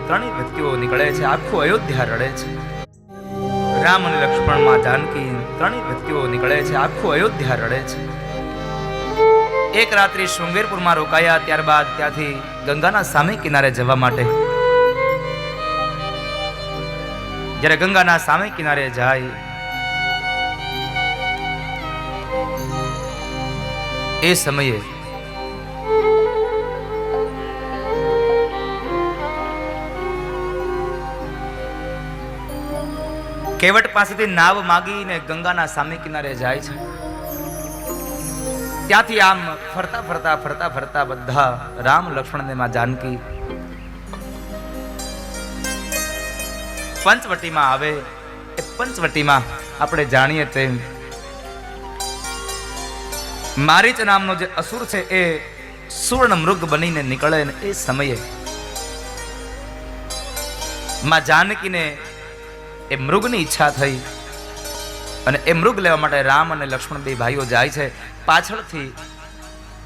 ત્રણેય વ્યક્તિઓ નીકળે છે, આખું અયોધ્યા રડે છે. રામ અને લક્ષ્મણ માં જાનકી ત્રણેય વ્યક્તિઓ નીકળે છે, આખું અયોધ્યા રડે છે. એક રાત્રિ શૃંગેરપુરમાં રોકાયા, ત્યારબાદ ત્યાંથી ગંગાના સામે કિનારે જવા માટે જ્યારે ગંગાના સામે કિનારે જાય એ સમયે કેવટ પાસેથી નાવ માગીને ગંગાના સામે કિનારે જાય છે. ત્યાંથી આમ ફરતા ફરતા ફરતા ફરતા બધા રામ લક્ષ્મણ ને માં જાનકી પંચવટીમાં આવે. એ પંચવટીમાં આપણે જાણીએ તેમ મારીચ નામનો જે અસુર છે એ સુવર્ણ મૃગ બનીને નીકળે ને એ સમયે માં જાનકીને એ મૃગની ઈચ્છા થઈ અને એ મૃગ લેવા માટે રામ અને લક્ષ્મણ બે ભાઈઓ જાય છે. પાછળથી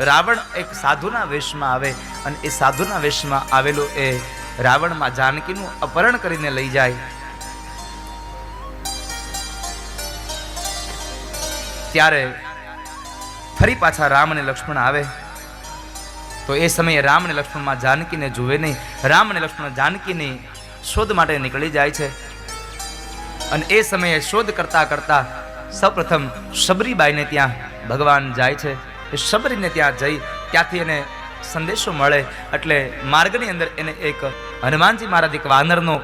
રાવણ એક સાધુના વેશમાં આવે અને એ સાધુના વેશમાં આવેલો એ રાવણ માં જાનકીનું અપહરણ કરીને લઈ જાય. ત્યારે ફરી પાછા રામ અને લક્ષ્મણ આવે તો એ સમયે રામ અને લક્ષ્મણ માં જાનકીને જુએ નહીં. રામ અને લક્ષ્મણ જાનકીની શોધ માટે નીકળી જાય છે અને એ સમયે શોધ કરતા કરતા સૌપ્રથમ શબરીબાઈને ત્યાં ભગવાન જાય છે. એ શબરીને ત્યાં જઈ ત્યાંથી એને સંદેશો મળે એટલે માર્ગની અંદર એને એક હનુમાનજી મહારાજ એક વાનરનો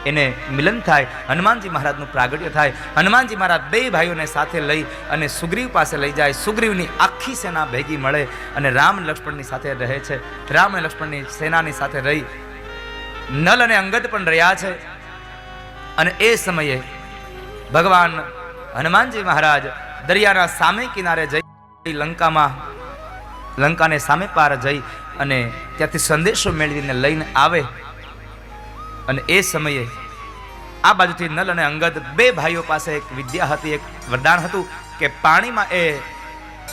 એને મિલન થાય, હનુમાનજી મહારાજનું પ્રાગટ્ય થાય. હનુમાનજી મહારાજ બે ભાઈઓને સાથે લઈ અને સુગ્રીવ પાસે લઈ જાય. સુગ્રીવની આખી સેના ભેગી મળે અને રામ લક્ષ્મણની સાથે રહે છે. રામ અને લક્ષ્મણની સેનાની સાથે રહી નલ અને અંગદ પણ રહ્યા છે. અને એ સમયે ભગવાન હનુમાનજી મહારાજ દરિયાના સામે કિનારે જઈ લંકાને સામે પાર જઈ અને ત્યાંથી સંદેશો મેળવીને લઈને આવે. અને એ સમયે આ બાજુથી નલ અને અંગદ બે ભાઈઓ પાસે એક વિદ્યા હતી, એક વરદાન હતું કે પાણીમાં એ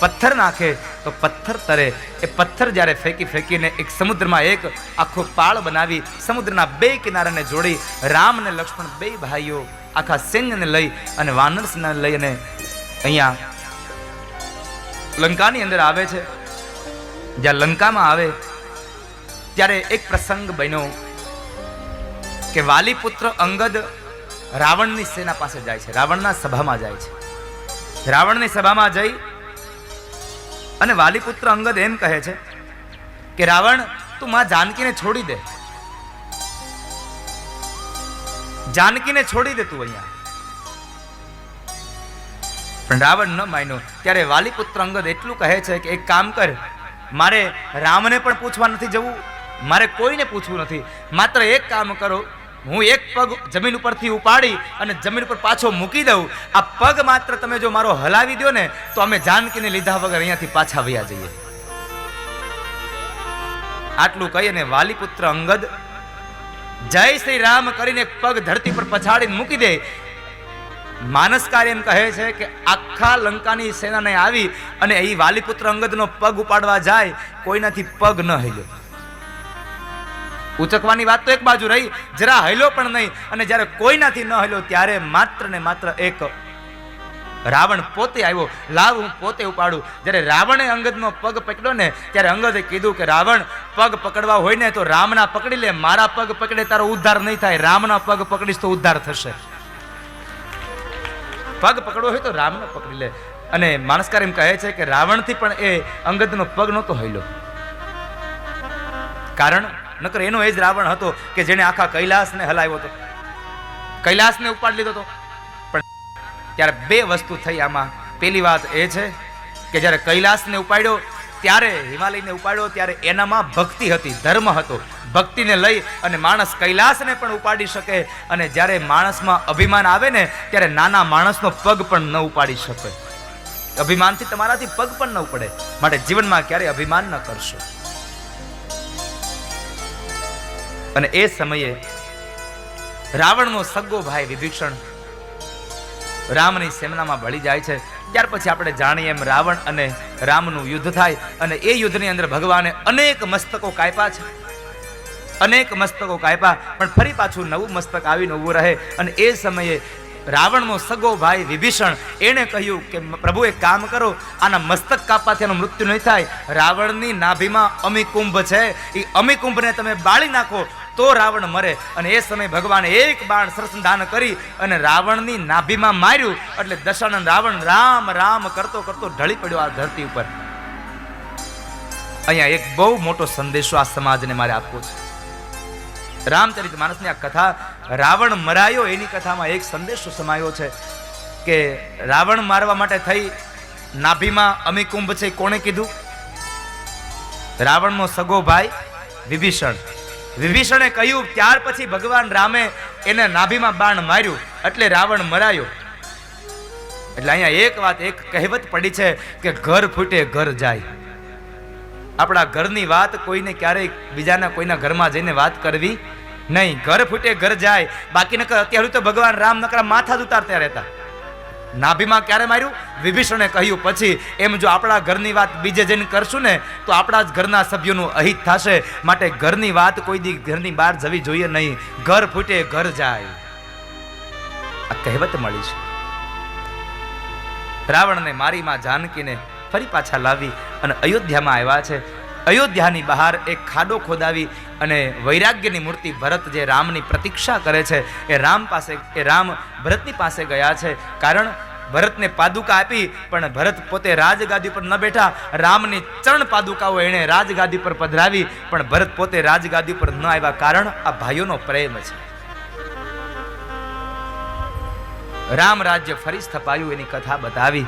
પથ્થર નાખે તો પથ્થર તરે. એ પથ્થર જ્યારે ફેંકીને એક સમુદ્રમાં એક આખો પાળ બનાવી સમુદ્રના બે કિનારાને જોડી રામ અને લક્ષ્મણ બે ભાઈઓ આખા સૈન્યને લઈ અને વાનર સેનાને લઈ અને અહીંયા લંકાની અંદર આવે છે. જ્યાં લંકામાં આવે ત્યારે એક પ્રસંગ બન્યો કે વાલી પુત્ર અંગદ રાવણની સેના પાસે જાય છે, રાવણના સભામાં જાય છે. રાવણની સભામાં જઈ અને વાલી પુત્ર અંગદ એમ કહે છે કે રાવણ તું માં જાનકીને છોડી દે, જાનકીને છોડી દે તું અહીંયા. પણ રાવણ ન માન્યો. ત્યારે વાલી પુત્ર અંગદ એટલું કહે છે કે એક કામ કર, મારે રામને પણ પૂછવા નથી જવું, મારે કોઈને પૂછવું નથી, માત્ર એક કામ કરો, હું એક પગ જમીન ઉપરથી ઉપાડી અને જમીન ઉપર પાછો મૂકી દઉં. આ પગ માત્ર તમે જો મારો હલાવી દો ને તો અમે જાનકીને લીધા વગર અહીંયાથી પાછા વયા જઈએ. આટલું કહી અને વાલી પુત્ર અંગદ જય શ્રી રામ કરીને એક પગ ધરતી પર પછાડીને મૂકી દે. માનસકાર એમ કહે છે કે આખા લંકાની સેનાને આવી અને એ વાલી પુત્ર અંગદનો પગ ઉપાડવા જાય, કોઈનાથી પગ ન હિલ્યો. ઉચકવાની વાત તો એક બાજુ રહી, જરા હિલ્યો પણ નહીં. અને જ્યારે કોઈનાથી ન હિલ્યો ત્યારે માત્ર ને માત્ર એક રાવણ પોતે આવ્યો, લાવ હું પોતે ઉપાડું. જ્યારે રાવણે અંગદનો પગ પકડ્યો ને ત્યારે અંગદે કીધું કે રાવણ પગ પકડવા હોય ને તો રામના પકડી લે, મારા પગ પકડે તારો ઉદ્ધાર નહીં થાય, રામના પગ પકડીશ તો ઉદ્ધાર થશે. પગ પકડવો હોય તો રામને પકડી લે. અને માનસકાર એમ કહે છે કે રાવણથી પણ એ અંગદનો પગ નહોતો હિલ્યો. કારણ નકર એનો એ જ રાવણ હતો કે જેને આખા કૈલાસને હલાવ્યો હતો, કૈલાસને ઉપાડી લીધો હતો. પણ ત્યારે બે વસ્તુ થઈ આમાં. પહેલી વાત એ છે કે જ્યારે કૈલાસને ઉપાડ્યો ત્યારે, હિમાલયને ઉપાડ્યો ત્યારે એનામાં ભક્તિ હતી, ધર્મ હતો. ભક્તિને લઈ અને માણસ કૈલાસને પણ ઉપાડી શકે. અને જ્યારે માણસમાં અભિમાન આવે ને ત્યારે નાના માણસનો પગ પણ ન ઉપાડી શકે. અભિમાનથી તમારાથી પગ પણ ન ઉપડે. માટે જીવનમાં ક્યારેય અભિમાન ન કરશો. અને એ સમયે રાવણનો સગો ભાઈ વિભીષણ રામની સેનામાં ભળી જાય છે. ત્યાર પછી આપણે જાણીએ એમ રાવણ અને રામનું યુદ્ધ થાય અને એ યુદ્ધની અંદર ભગવાને અનેક મસ્તકો કાપ્યા છે. અનેક મસ્તકો કાપ્યા, પણ ફરી પાછું નવું મસ્તક આવીને ઊભું રહે. અને એ સમયે રાવણનો સગો ભાઈ વિભીષણ એણે કહ્યું કે પ્રભુ એક કામ કરો, આના મસ્તક કાપવાથી એનું મૃત્યુ નહીં થાય. રાવણની નાભીમાં અમિકુંભ છે, એ અમિકુંભને તમે બાળી નાખો તો રાવણ મરે. અને એ સમયે ભગવાને એક બાણ સરસંધાન કરી અને રાવણની નાભીમાં માર્યું. એટલે દશાનન રાવણ રામ રામ કરતો કરતો ઢળી પડ્યો આ ધરતી ઉપર. અહીંયા એક બહુ મોટો સંદેશો આ સમાજને મારે આપવો છે. રામચરિતમાનસની આ કથા, રાવણ મરાયો એની કથામાં એક સંદેશો સમાયો છે કે રાવણ મારવા માટે થઈ નાભીમાં અમિકુંભ છે. કોણે કીધું? રાવણનો સગો ભાઈ વિભીષણ. વિભીષણે કહ્યું, ત્યાર પછી ભગવાન રામે એને નાભીમાં બાણ માર્યું એટલે રાવણ મરાયો. એટલે અહીંયા એક વાત, એક કહેવત પડી છે કે ઘર ફૂટે ઘર જાય. આપણા ઘરની વાત કોઈને ક્યારેય બીજાના કોઈના ઘરમાં જઈને વાત કરવી નહીં. ઘર ફૂટે ઘર જાય. બાકી નકર અત્યારે તો ભગવાન રામ નકરા માથા જ ઉતારતા રહેતા. નાભીમાં ક્યારે માર્યું? વિભીષણે કહ્યું પછી. એમ જો આપણા ઘરની વાત બીજે જઈને કરશું ને તો આપણા જ ઘરના સભ્યોનું અહિત થશે. માટે ઘરની વાત કોઈ દી ઘરની બહાર જવી જોઈએ નહીં. ઘર ફૂટે ઘર જાય, આ કહેવત મળી છે. રાવણને મારી માં જાનકીને ફરી પાછા લાવી અને અયોધ્યામાં આવ્યા છે. અયોધ્યાની બહાર એક ખાડો ખોદાવી અને વૈરાગ્યની મૂર્તિ ભરત જે રામની પ્રતીક્ષા કરે છે એ રામ ભરતની પાસે ગયા છે. કારણ ભરતને પાદુકા આપી પણ ભરત પોતે રાજગાદી પર ન બેઠા. રામની ચરણ પાદુકાઓ એણે રાજગાદી પર પધરાવી પણ ભરત પોતે રાજગાદી પર ન આવ્યા. કારણ આ ભાઈઓનો પ્રેમ છે. રામ રાજ્ય ફરી સ્થપાયું એની કથા બતાવી.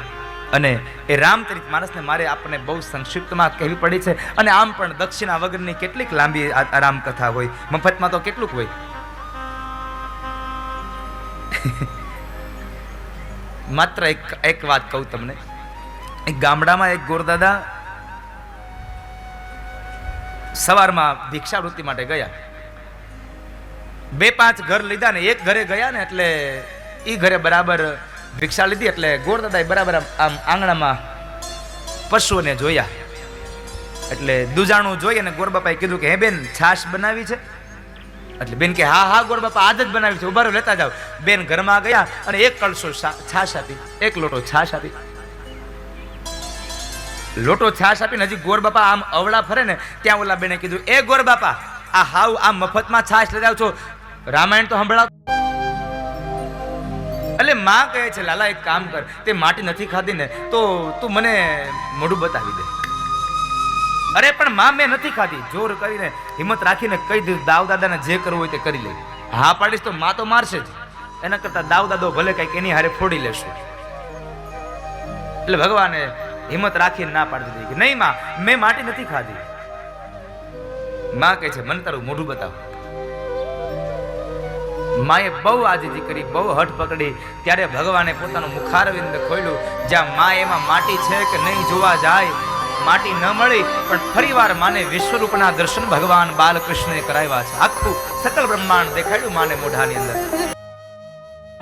અને એ રામચરિતમાનસને મારે આપણને બહુ સંક્ષિપ્તમાં કહેવી પડી છે. અને આમ પણ દક્ષિણા વગરની કેટલીક લાંબી આ રામકથા હોય, મફતમાં તો કેટલુંક હોય. માત્ર એક વાત કહું તમને. એક ગામડામાં એક ગોરદાદા સવારમાં ભિક્ષાવૃત્તિ માટે ગયા. 2-5 ઘર લીધા ને એક ઘરે ગયા ને એટલે એ ઘરે બરાબર ભિક્ષા લીધી. એટલે ગોરદાદાએ બરાબર આમ આંગણામાં પશુઓને જોયા. એટલે દુજાણું જોઈ અને ગોરબાપાએ કીધું કે હે બેન, છાશ બનાવી છે? એટલે બેન કે હા હા ગોરબાપા, આજ જ બનાવી છે, ઉભા રહો લેતા જાઓ. બેન ઘરમાં ગયા અને એક કળશો છાશ આપી, એક લોટો છાશ આપી. લોટો છાશ આપીને હજી ગોરબાપા આમ અવળા ફરે ને ત્યાં ઓલા બેને કીધું, એ ગોરબાપા, આ હાવ આ મફતમાં છાશ લઈ જાવ છો, રામાયણ તો સંભળાવ. એટલે માં કહે છે, લાલા એક કામ કર, તે માટી નથી ખાધી ને તો તું મને મોઢું બતાવી દે. અરે પણ માં મેં નથી ખાધી. જોર કરીને હિંમત રાખીને કહી દીધું, દાવ દાદાને જે કરવું હોય તે કરી લે. હા પાડીશ તો માં તો મારશે જ, એના કરતા દાવ દાદો ભલે કઈક એની હારે ફોડી લેશું. એટલે ભગવાને હિંમત રાખીને ના પાડી દીધી કે નહીં માં, મેં માટી નથી ખાધી. માં કહે છે, મને તારું મોઢું બતાવ. માએ બહુ આજીજી કરી, બહુ હઠ પકડી. ત્યારે ભગવાને પોતાનું મુખારવિંદ ખોલ્યું. જ્યાં માં એમાં માટી છે કે નહીં જોવા જાય, માટી ન મળી પણ ફરીવાર માને વિશ્વરૂપના દર્શન ભગવાન બાલકૃષ્ણએ કરાવ્યા છે. આખું સકલ બ્રહ્માંડ દેખાડ્યું માને મોઢાની અંદર.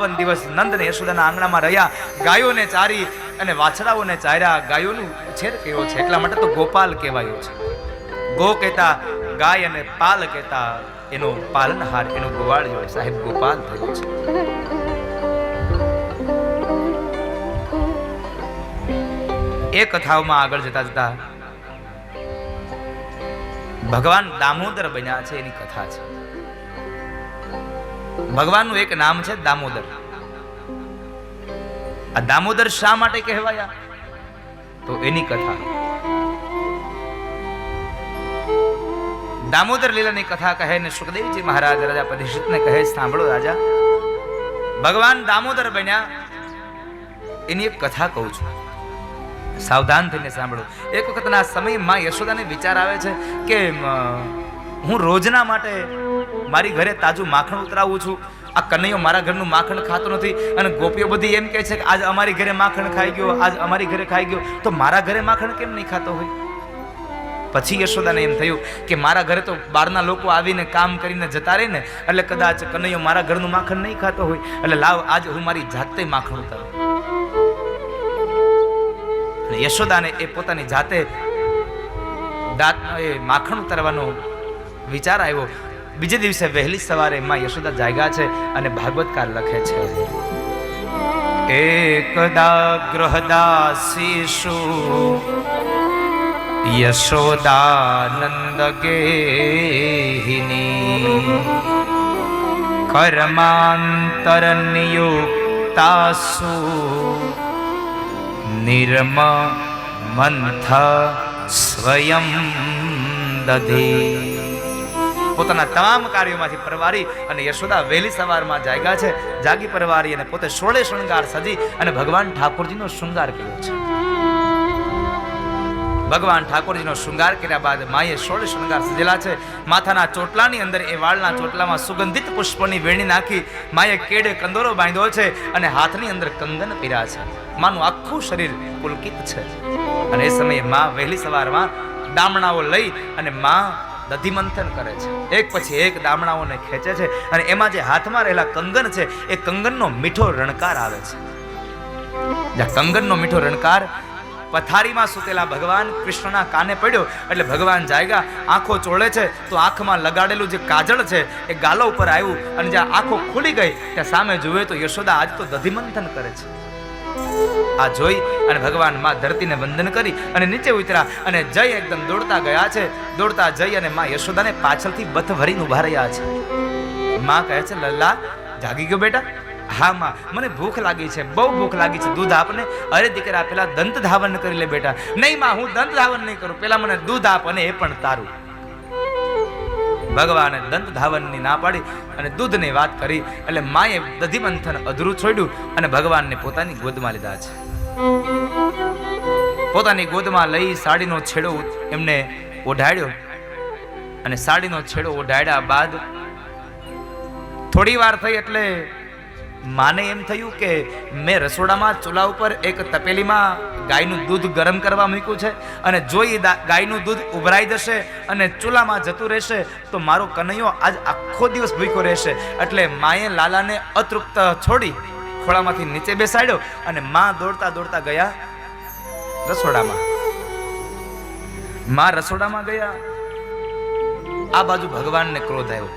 52 દિવસ નંદ ને યશોદાના આંગણામાં રહ્યા, ગાયોને ચારી અને વાછડાઓને ચાર્યા. ગાયોનું ઉછેર કર્યો છે એટલા માટે તો ગોપાલ કહેવાયો છે. ગો કહેતા ગાય અને પાલ કહેતા એનો પાલનહાર, એનો ગોવાળિયો સાહેબ ગોપાલ થયો છે. એ કથાઓમાં આગળ જતા જતા ભગવાન દામોદર બન્યા છે એની કથા છે. ભગવાનનું એક નામ છે દામોદર. આ દામોદર શા માટે કહેવાયા તો એની કથા. દામોદર લીલાની કથા કહે ને સુખદેવજી મહારાજ રાજા પરીક્ષિતને કહે, સાંભળો રાજા, ભગવાન દામોદર બન્યા એની એક કથા કહું છું, સાવધાન થઈને સાંભળો. એક વખતના સમયમાં યશોદાને વિચાર આવે છે કે હું રોજના માટે મારી ઘરે તાજું માખણ ઉતરાવું છું. આ કનૈયો મારા ઘરનું માખણ ખાતો નથી અને ગોપીઓ બધી એમ કહે છે કે આજ અમારી ઘરે માખણ ખાઈ ગયો, આજ અમારી ઘરે ખાઈ ગયો, તો મારા ઘરે માખણ કેમ નહીં ખાતો હોય? પછી યશોદાને એમ થયું કે મારા ઘરે તો બહારના લોકો આવીને કામ કરીને જતા રહે ને, એટલે કદાચ કનૈયો મારા ઘરનું માખણ નહીં ખાતો હોય, એટલે લાવ આજ હું મારી જાતે માખણ ઉતારું. યશોદાને એ પોતાની જાતે દાંત એ માખણ ઉતારવાનો વિચાર આવ્યો. બીજે દિવસે વહેલી સવારે માં યશોદા જાગ્યા છે અને ભાગવતકાર લખે છે, એકદા ગૃહદાસીષુ યશોદાનંદ ગેહિની કર્માંતર નિયુક્તાસુ નિર્મ મંથ સ્વયં દધી. પોતાના તમામ કાર્યોમાંથી પરવારી અને યશોદા વહેલી સવારમાં જાગ્યા છે. જાગી પરવારી અને પોતે 16 શણગાર સજી અને ભગવાન ઠાકોરજીનો શૃંગાર કર્યો છે. ભગવાન ઠાકોરજીનો શૃંગાર કર્યા બાદ માએ 16 શણગાર સજેલા છે. માથાના ચોટલાની અંદર એ વાળના ચોટલામાં સુગંધિત પુષ્પની વેણી નાખી માએ કેડે કંદોરો બાંધ્યો છે અને હાથની અંદર કંગન પહેર્યા છે. માનું આખું શરીર પુલકિત છે. અને એ સમયે માં વહેલી સવારમાં દામણાઓ લઈ અને માં દધિમંથન કરે છે. એક પછી એક દામણાઓને ખેંચે છે અને એમાં જે હાથમાં રહેલા કંગન છે એ કંગનનો મીઠો રણકાર આવે છે. જ્યાં કંગનનો મીઠો રણકાર પથારીમાં સૂતેલા ભગવાન કૃષ્ણના કાને પડ્યો એટલે ભગવાન જાગ્યા, આંખો ચોળે છે તો આંખમાં લગાડેલું જે કાજળ છે એ ગાલો ઉપર આવ્યું અને જ્યાં આંખો ખુલી ગઈ ત્યાં સામે જુએ તો યશોદા આજ તો દધિમંથન કરે છે. આ જોઈ અને ભગવાન માં ધરતીને વંદન કરી અને નીચે ઉતર્યા અને જય એકદમ દોડતા ગયા છે. દોડતા જઈ અને માં યશોદાને પાછળથી બથ ભરીને ઉભા રહ્યા છે. માં કહે છે, લલ્લા જાગી ગયો બેટા? હા માં, મને ભૂખ લાગી છે, બહુ ભૂખ લાગી છે, દૂધ આપને. અરે દીકરા, પેલા દંત ધાવન કરી લે બેટા. નહીં માં, હું દંત ધાવન નહીં કરું, પેલા મને દૂધ આપ અને એ પણ તારું. ભગવાને દંત ધાવનની ના પાડી અને દૂધની વાત કરી એટલે માએ દધિમંથન અધૂરું છોડ્યું અને ભગવાનને પોતાની ગોદમાં લીધા છે. પોતાની ગોદમાં લઈ સાડીનો છેડો એમને ઓઢાડ્યો અને સાડીનો છેડો ઓઢાડ્યા બાદ થોડી વાર થઈ એટલે માને એમ થયું કે મેં રસોડામાં ચૂલા ઉપર એક તપેલીમાં ગાયનું દૂધ ગરમ કરવા મૂક્યું છે અને જો એ ગાયનું દૂધ ઉભરાઈ જશે અને ચૂલામાં જતું રહેશે તો મારો કનૈયો આજ આખો દિવસ ભૂખ્યો રહેશે. એટલે માએ લાલાને અતૃપ્ત છોડી ખોળામાંથી નીચે બેસાડ્યો અને માં દોડતા દોડતા ગયા રસોડામાં. માં રસોડામાં ગયા. આ બાજુ ભગવાનને ક્રોધ આવ્યો.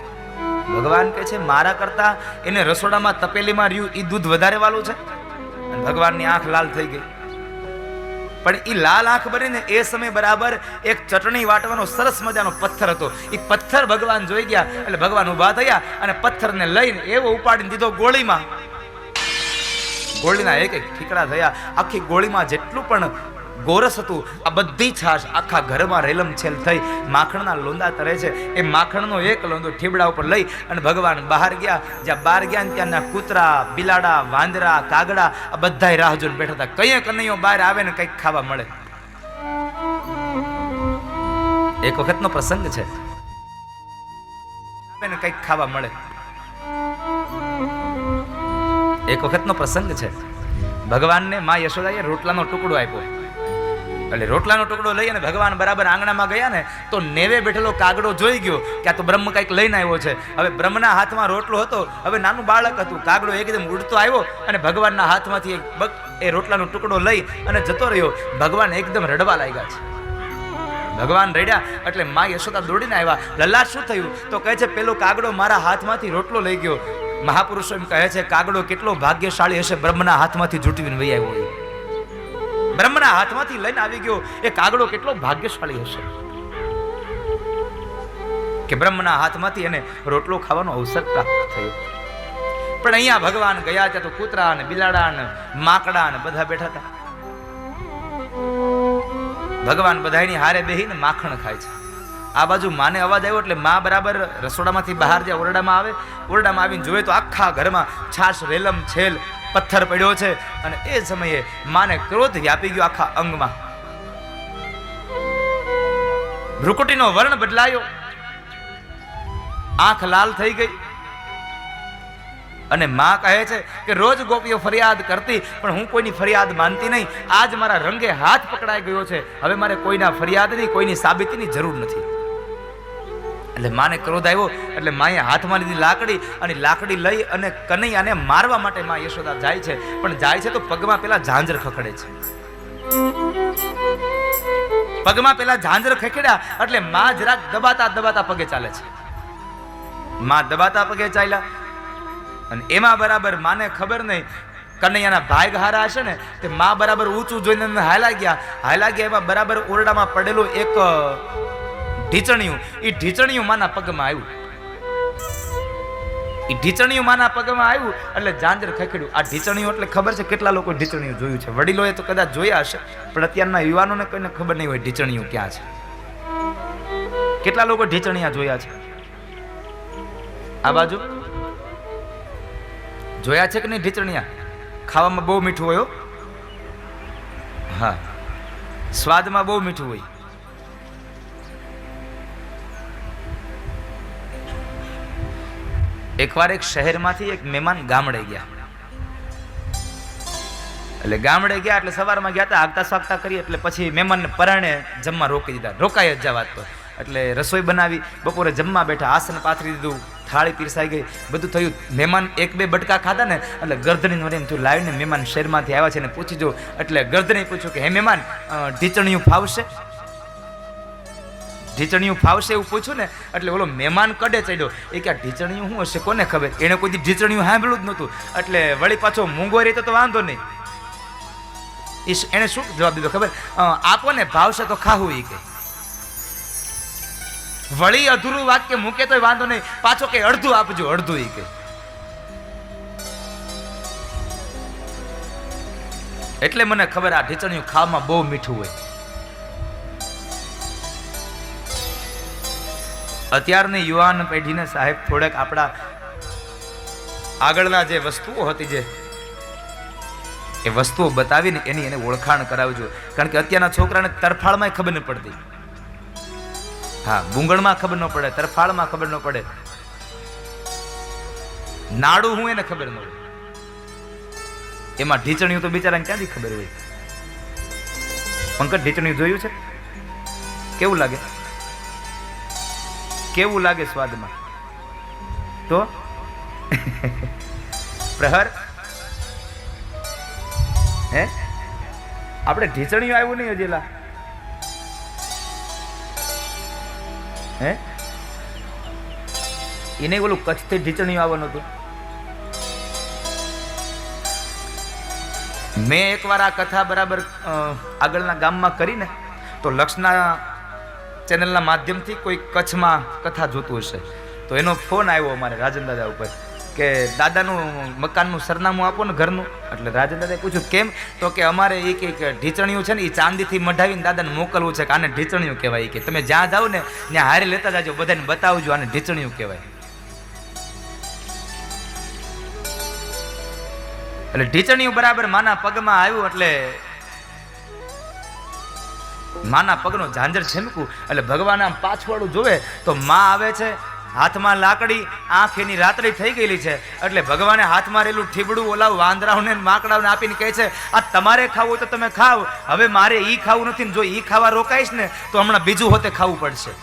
ભગવાન કહે છે, મારા કરતા એને રસોડામાં તપેલીમાં રહ્યું એ દૂધ વધારે વાલું છે. અને ભગવાનની આંખ લાલ થઈ ગઈ. પણ એ લાલ આંખ બનીને એ સમય બરાબર એક ચટણી વાટવાનો સરસ મજાનો પથ્થર હતો. એ પથ્થર ભગવાન જોઈ ગયા એટલે ભગવાન ઊભા થયા અને પથ્થરને લઈને એવો ઉપાડીને દીધો ગોળીમાં. ગોળીના એક એક ઠીકડા થયા. આખી ગોળીમાં જેટલું પણ ગોરસ હતું આ બધી છાશ આખા ઘરમાં રેલમ છેલ થઈ માખણના લોંદા તરે છે. એ માખણનો એક લોંદો ઠીબડા ઉપર લઈ અને ભગવાન બહાર ગયા. જ્યાં બહાર ગયા ને ત્યાંના કૂતરા, બિલાડા, વાંદરા, કાગડા આ બધાય રાહ જોઈને બેઠા હતા. કઈ કનૈયો બહાર આવે ને કંઈક ખાવા મળે. એક વખતનો પ્રસંગ છે. કંઈક ખાવા મળે. એક વખતનો પ્રસંગ છે. ભગવાનને માં યશોદાએ રોટલાનો ટુકડો આપ્યો. એટલે રોટલાનો ટુકડો લઈ અને ભગવાન બરાબર આંગણામાં ગયા ને તો નેવે બેઠેલો કાગડો જોઈ ગયો કે આ તો બ્રહ્મ કંઈક લઈને આવ્યો છે. હવે બ્રહ્મના હાથમાં રોટલો હતો. હવે નાનું બાળક હતું. કાગડો એકદમ ઉડતો આવ્યો અને ભગવાનના હાથમાંથી એ રોટલાનો ટુકડો લઈ અને જતો રહ્યો. ભગવાન એકદમ રડવા લાગ્યા છે. ભગવાન રડ્યા એટલે માં યશોદા દોડીને આવ્યા. લલ્લા શું થયું? તો કહે છે, પેલો કાગડો મારા હાથમાંથી રોટલો લઈ ગયો. મહાપુરુષો એમ કહે છે, કાગડો કેટલો ભાગ્યશાળી હશે, બ્રહ્મના હાથમાંથી ઝૂંટવીને વહી આવ્યો. બ્રહ્મના હાથમાંથી લઈને આવી ગયો. એ કાગડો કેટલો ભાગ્યશાળી હશે કે બ્રહ્મના હાથમાંથી એને રોટલો ખાવાનો અવસર પ્રાપ્ત થયો. પણ અહીંયા ભગવાન ગયા ત્યાં તો કૂતરા ને બિલાડા ને માકડા ને બધા બેઠા હતા. ભગવાન બધાની હારે બેહીને માખણ ખાય છે. આ બાજુ માને અવાજ આવ્યો એટલે માં બરાબર રસોડામાંથી બહાર જ્યાં ઓરડામાં આવે. ઓરડામાં આવીને જોયે તો આખા ઘરમાં છાશ રેલમ છેલ પથ્થર પડ્યો છે. અને એ સમયે માને ક્રોધ વ્યાપી ગયો આખા અંગમાં. ભ્રુકુટીનો વર્ણ બદલાયો, આંખ લાલ થઈ ગઈ. અને માં કહે છે કે રોજ ગોપીઓ ફરિયાદ કરતી પણ હું કોઈની ફરિયાદ માનતી નહીં. આજ મારા રંગે હાથ પકડાઈ ગયો છે. હવે મારે કોઈના ફરિયાદની કોઈની સાબિતીની જરૂર નથી. એટલે માને ક્રોધ આવ્યો એટલે માએ હાથમાં લીધી લાકડી અને લાકડી લઈ અને કનૈયાને મારવા માટે માં યશોદા જાય છે. પણ જાય છે તો પગમાં પેલા ઝાંઝર ખખડે છે. પગમાં પેલા ઝાંઝર ખખડ્યા એટલે માં જરાક દબાતા દબાતા પગે ચાલે છે. માં દબાતા પગે ચાલ્યા. અને એમાં બરાબર માને ખબર નહીં, કનૈયાના ભાઈ હારા હશે ને, તે માં બરાબર ઊંચું જોઈને હાલા ગયા. એમાં બરાબર ઓરડામાં પડેલું એક ઢીચણિયું, એ ઢીચણિયું માના પગમાં આવ્યું. એ ઢીચણિયું માના પગમાં આવ્યું એટલે ઝાંઝર ખખડ્યું. આ ઢીચણિયું એટલે ખબર છે કેટલા લોકો ઢીચણિયું જોયું છે? વડીલોએ તો કદાચ જોયા હશે, પણ અત્યારના યુવાનોને કોઈને ખબર નહીં હોય ઢીચણિયું ક્યાં છે. કેટલા લોકો ઢીચણિયા જોયા છે? આ બાજુ જોયા છે કે નહીં ઢીચણિયા? ખાવામાં બહુ મીઠું હોય. હા, સ્વાદમાં બહુ મીઠું હોય. એકવાર એક શહેરમાંથી એક મહેમાન ગામડે ગયા. એટલે ગામડે ગયા એટલે સવારમાં ગયા હતા, આગતા સ્વાગતા કરી, એટલે પછી મહેમાનને પરાણે જમવા રોકી દીધા. રોકાય જ જવા તો એટલે રસોઈ બનાવી, બપોરે જમવા બેઠા, આસન પાથરી દીધું, થાળી પીરસાઈ ગઈ, બધું થયું. મહેમાન એક બે બટકા ખાધા ને એટલે ગરદણી વરે તું લાવીને મહેમાન શહેરમાંથી આવ્યા છે ને પૂછી જો. એટલે ગરદણી પૂછ્યું કે હે મહેમાન, ઢીચણિયું ફાવશે? ઢીચણિયું ફાવશે એવું પૂછ્યું ને એટલે ઓલો મહેમાન કડે ચડ્યો. એ કે ઢીચણિયું શું હશે, કોને ખબર? એને કોઈ ઢીચણિયું સાંભળ્યું જ નહોતું. એટલે વળી પાછો મૂંગો રહેતો તો વાંધો નહીં. એને શું જવાબ દીધો ખબર? આપો ને, ભાવશે તો ખાવું. એ કે વળી અધૂરું વાક્ય મૂકે તો વાંધો નહીં, પાછો કે અડધું આપજો, અડધું. એ કે એટલે મને ખબર આ ઢીચણિયું ખાવામાં બહુ મીઠું હોય. અત્યારની યુવાન પેઢીને સાહેબ થોડેક આપણા આગળના જે વસ્તુઓ હતી, જે એ વસ્તુઓ બતાવીને એની એને ઓળખાણ કરાવજો. કારણ કે અત્યારના છોકરાને તરફાળમાં ખબર ન પડતી. હા, બુંગળમાં ખબર ન પડે, તરફાળમાં ખબર ન પડે, નાડું હું એને ખબર ન હોય. એમાં ઢીચણિયું તો બિચારાને ક્યાંથી ખબર હોય? પંકજ, ઢીચણિયું જોયું છે? કેવું લાગે? કેવું લાગે સ્વાદમાં? તો પ્રહર હે આપણે ઢીચણિયું આવ્યું નહીં હજેલા હે એને ઓલું કચ્છથી ઢીચણિયું આવવાનું હતું. મેં એકવાર આ કથા બરાબર આગળના ગામમાં કરીને તો લક્ષના ચેનલના માધ્યમથી કોઈ કચ્છમાં કથા જોતું હશે તો એનો ફોન આવ્યો અમારે રાજન દાદા ઉપર કે દાદાનું મકાનનું સરનામું આપો ને ઘરનું. એટલે રાજન દાદાએ પૂછ્યું કેમ? તો કે અમારે એ કે ઢીચણિયું છે ને એ ચાંદીથી મઢાવીને દાદાને મોકલવું છે કે આને ઢીચણિયું કહેવાય. કે તમે જ્યાં જાઓ ને ત્યાં હારે લેતા જાજો, બધાને બતાવજો આને ઢીચણિયું કહેવાય. એટલે ઢીચણિયું બરાબર માના પગમાં આવ્યું એટલે માના પગનો ઝાંઝર છેમકું એટલે ભગવાન આમ પાછવાળું જોવે તો માં આવે છે, હાથમાં લાકડી, આંખ એની રાતડી થઈ ગયેલી છે. એટલે ભગવાને હાથમાં રહેલું ઠીબડું ઓલા વાંદરાઓને માકડાઓને આપીને કહે છે આ તમારે ખાવું હોય તો તમે ખાવ, હવે મારે ઈ ખાવું નથી ને જો ઈ ખાવા રોકાઈશ ને તો હમણાં બીજું હોતે ખાવું પડશે.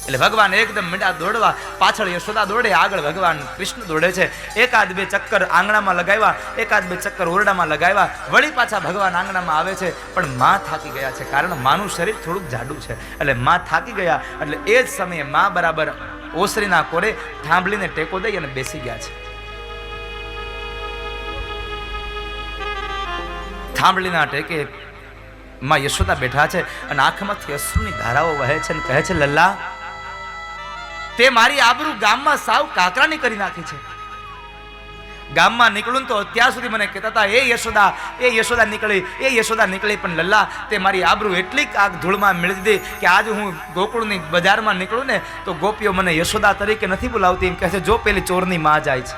એટલે ભગવાન એકદમ મીંડા દોડવા, પાછળ યશોદા દોડે, આગળ ભગવાન કૃષ્ણ દોડે છે. એકાદ બે ચક્કર આંગણામાં લગાવ્યા, એકાદ બે ચક્કર ઓરડામાં લગાવ્યા, વળી પાછા ભગવાન આંગણામાં આવે છે. પણ માં થાકી ગયા છે, કારણ માનું શરીર થોડુંક જાડું છે. એટલે માં થાકી ગયા એટલે એ જ સમયે માં બરાબર ઓસરીના કોરે થાંભલીને ટેકો દઈ અને બેસી ગયા છે. થાંભલીના ટેકે માં યશોદા બેઠા છે અને આંખમાંથી અશ્રુની ધારાઓ વહે છે અને કહે છે લલ્લા, તે મારી આબરૂ ગામમાં સાવ કાકરાની કરી નાખી છે. ગામમાં નીકળું તો અત્યાર સુધી મને કહેતા હતા એ યશોદા નીકળી, પણ લલ્લા તે મારી આબરૂ એટલી કાક ધૂળમાં મેળવી દીધી કે આજ હું ગોકુળની બજારમાં નીકળું ને તો ગોપીઓ મને યશોદા તરીકે નથી બોલાવતી. એમ કહે છે જો પેલી ચોરની માં જાય છે,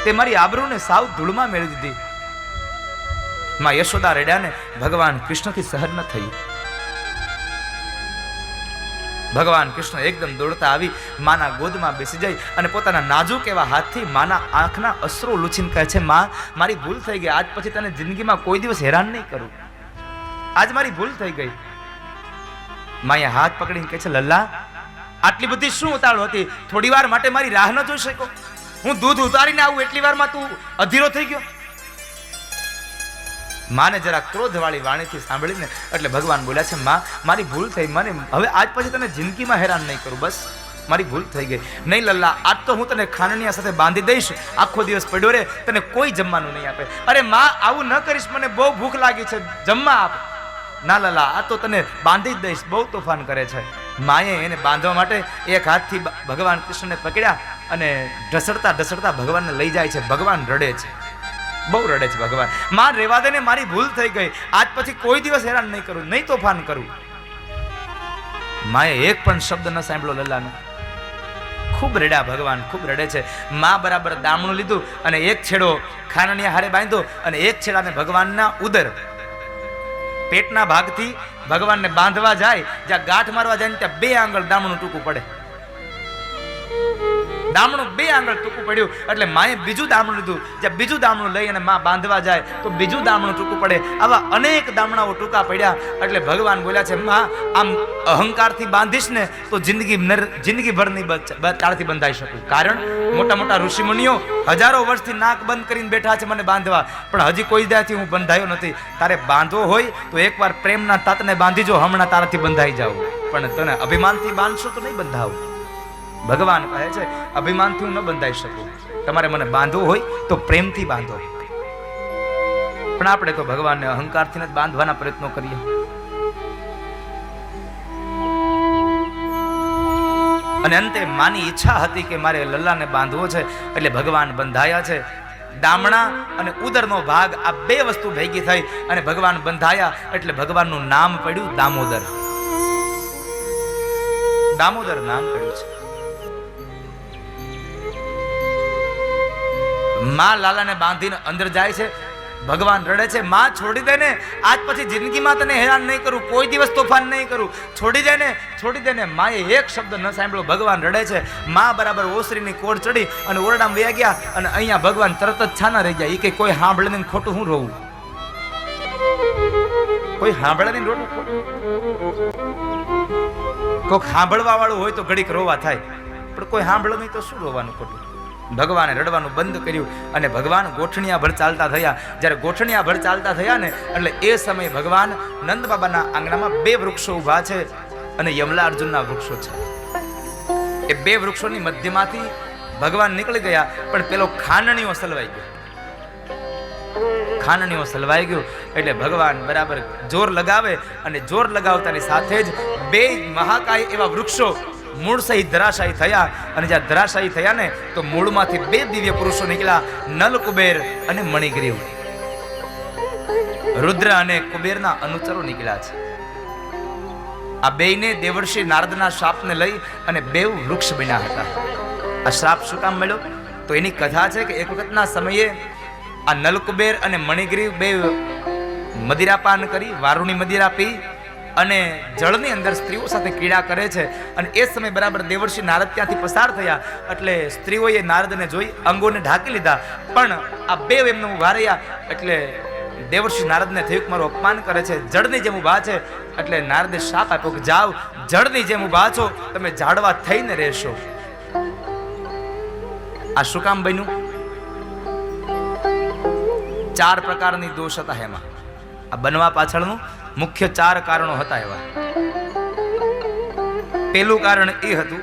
તે મારી આબરૂને સાવ ધૂળમાં મેળવી દીધી. માં યશોદા રેડ્યાને ભગવાન કૃષ્ણથી સહન ન થયું. ભગવાન કૃષ્ણ એકદમ દોડતા આવી માના ગોદમાં બેસી જાય અને પોતાના નાજુક એવા હાથથી માના આંખના અશ્રુ લૂછીને કહે છે માં, મારી ભૂલ થઈ ગઈ, આજ પછી તને જિંદગીમાં કોઈ દિવસ હેરાન નહીં કરું, આજ મારી ભૂલ થઈ ગઈ. માએ હાથ પકડીને કહે છે લલ્લા, આટલી બધી શું ઉતાવળ હતી? થોડી વાર માટે મારી રાહ ન જોઈ શકો? હું દૂધ ઉતારીને આવું એટલી વારમાં તું અધીરો થઈ ગયો? માને જરા ક્રોધવાળી વાણીથી સાંભળીને એટલે ભગવાન બોલ્યા છે, માં મારી ભૂલ થઈ, મને હવે આજ પછી તને જિંદગીમાં હેરાન નહીં કરું, બસ મારી ભૂલ થઈ ગઈ. નહીં લલ્લા, આજ તો હું તને ખાનણિયા સાથે બાંધી દઈશ, આખો દિવસ પડ્યો રે, તને કોઈ જમવાનું નહીં આપે. અરે માં આવું ન કરીશ, મને બહુ ભૂખ લાગી છે, જમવા આપ. ના લલ્લા, આ તો તને બાંધી જ દઈશ, બહુ તોફાન કરે છે. માએ એને બાંધવા માટે એક હાથથી ભગવાન કૃષ્ણને પકડ્યા અને ઢસડતા ઢસડતા ભગવાનને લઈ જાય છે. ભગવાન રડે છે, બહુ રડે છે ભગવાન. માં રેવા દે ને, મારી ભૂલ થઈ ગઈ, આજ પછી કોઈ દિવસ હેરાન નહીં કરું, નહીં તોફાન કરું. માએ એક પણ શબ્દ ન સાંભળ્યો લલ્લાનો. ખૂબ રડ્યા ભગવાન, ખૂબ રડે છે. માં બરાબર દામણું લીધું અને એક છેડો ખાનણિયા હારે બાંધ્યો અને એક છેડાને ભગવાનના ઉદર પેટના ભાગથી ભગવાનને બાંધવા જાય, જ્યાં ગાંઠ મારવા જાય ત્યાં 2 આંગળ દામણું ટૂંકું પડે. દામણું 2 આંગળ ટૂંકું પડ્યું એટલે માએ બીજું દામણું લીધું, જ્યાં બીજું દામણું લઈ અને માં બાંધવા જાય તો બીજું દામણું ટૂંકું પડે. આવા અનેક દામણાઓ ટૂંકા પડ્યા એટલે ભગવાન બોલ્યા છે, માં આમ અહંકારથી બાંધીશ ને તો જિંદગીભર નહીં તાળથી બંધાઈ શકું. કારણ મોટા મોટા ઋષિમુનિઓ હજારો વર્ષથી નાક બંધ કરીને બેઠા છે મને બાંધવા, પણ હજી કોઈ દાથી હું બંધાયો નથી. તારે બાંધવો હોય તો એકવાર પ્રેમના તાતને બાંધીજો, હમણાં તારાથી બંધાઈ જાવ, પણ તને અભિમાનથી બાંધશો તો નહીં બંધાવ. ભગવાન કહે છે, અભિમાનથી હું ન બંધાઈ શકું, તમારે મને બાંધવું હોય તો પ્રેમથી બાંધો. પણ આપણે તો ભગવાનને અહંકારથી જ બાંધવાના પ્રયત્નો કરીએ. અને અંતે માની ઈચ્છા હતી કે મારે લલ્લાને બાંધવો છે એટલે ભગવાન બંધાયા છે. દામણા અને ઉદરનો ભાગ, આ 2 વસ્તુ ભેગી થઈ અને ભગવાન બંધાયા એટલે ભગવાનનું નામ પડ્યું દામોદર. દામોદર નામ પડ્યું છે. માં લાલાને બાંધીને અંદર જાય છે, ભગવાન રડે છે, માં છોડી દે ને, આજ પછી જિંદગીમાં તને હેરાન નહીં કરું, કોઈ દિવસ તોફાન નહીં કરું, છોડી દે ને, છોડી દે ને. માએ એક શબ્દ ન સાંભળ્યો, ભગવાન રડે છે. માં બરાબર ઓસરીની કોર ચડી અને ઓરડામાં વયા ગયા અને અહીંયા ભગવાન તરત જ છાના રહી ગયા. એ કે કોઈ સાંભળે ને ખોટું હું રોવું, કોઈ સાંભળે ને રોવું, કોઈક સાંભળવા વાળું હોય તો ઘડીક રોવા થાય, પણ કોઈ સાંભળે નહીં તો શું રોવાનું ખોટું. ભગવાને રડવાનું બંધ કર્યું અને ભગવાન ગોઠણિયા ભર ચાલતા થયા. જ્યારે ગોઠણિયા ભર ચાલતા થયા ને એટલે એ સમયે ભગવાન નંદ બાબાના આંગણામાં 2 વૃક્ષો ઊભા છે અને યમલા અર્જુનના વૃક્ષો છે. એ 2 વૃક્ષોની મધ્યમાંથી ભગવાન નીકળી ગયા, પણ પેલો ખાનણીઓ સલવાઈ ગયો. ખાનણીઓ સલવાઈ ગયો એટલે ભગવાન બરાબર જોર લગાવે અને જોર લગાવતાની સાથે જ 2 મહાકાય એવા વૃક્ષો મૂળ સહિત ધરાશાયી થયા. અને જ્યાં ધરાશાયી થયા ને તો મૂળમાંથી 2 દિવ્ય પુરુષો નીકળ્યા, નલ કુબેર અને મણિગ્રીવ. રુદ્ર અને કુબેરના અનુચરો નીકળ્યા છે. આ 2ને દેવર્ષિ નારદના શાપને લઈ અને 2 વૃક્ષ બન્યા હતા. આ શ્રાપ શું કામ મળ્યો તો એની કથા છે કે એક વખતના સમયે આ નલકુબેર અને મણિગ્રીવ 2 મદિરાપાન કરી, વારુણી મદિરા પી અને જળની અંદર સ્ત્રીઓ સાથે ક્રીડા કરે છે. અને એ સમય બરાબર દેવર્ષિ નારદ ત્યાંથી પસાર થયા એટલે સ્ત્રીઓએ નારદને જોઈ અંગોને ઢાંકી લીધા, પણ આ 2 એમને ઉભા રહ્યા એટલે દેવર્ષિ નારદને થયું કે મારું અપમાન કરે છે, જળની જેમ ઉભા છે. એટલે નારદે શાપ આપ્યો કે જાઓ, જળની જેમ ઉભા છો, તમે ઝાડવા થઈને રહેશો. આ શું કામ બન્યું? 4 પ્રકારની દોષ હતા એમાં. આ બનવા પાછળનું મુખ્ય 4 કારણો હતા એવા. પહેલું કારણ એ હતું